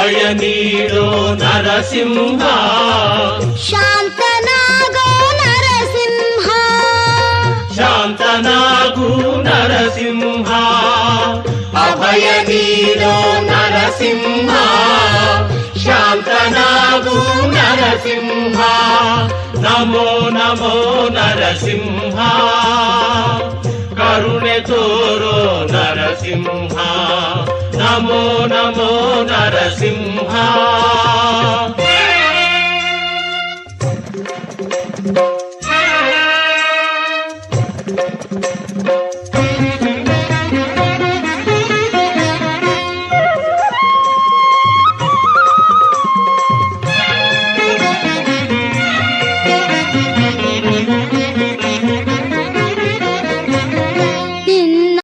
ಅಭಯ ನೀಡೋ ನರಸಿಂಹ ಶಾಂತನಾಗೋ ನರಸಿಂಹ ಶಾಂತನಾಗು ನರಸಿಂಹ ಅಭಯ ನೀಡೋ ನರಸಿಂಹ ಶಾಂತನಾಗು ನರಸಿಂಹ ನಮೋ ನಮೋ ನರಸಿಂಹ ಕರುಣೆ ತೋರೋ ನರಸಿಂಹ ನಮೋ ನಮೋ ನರಸಿಂಹ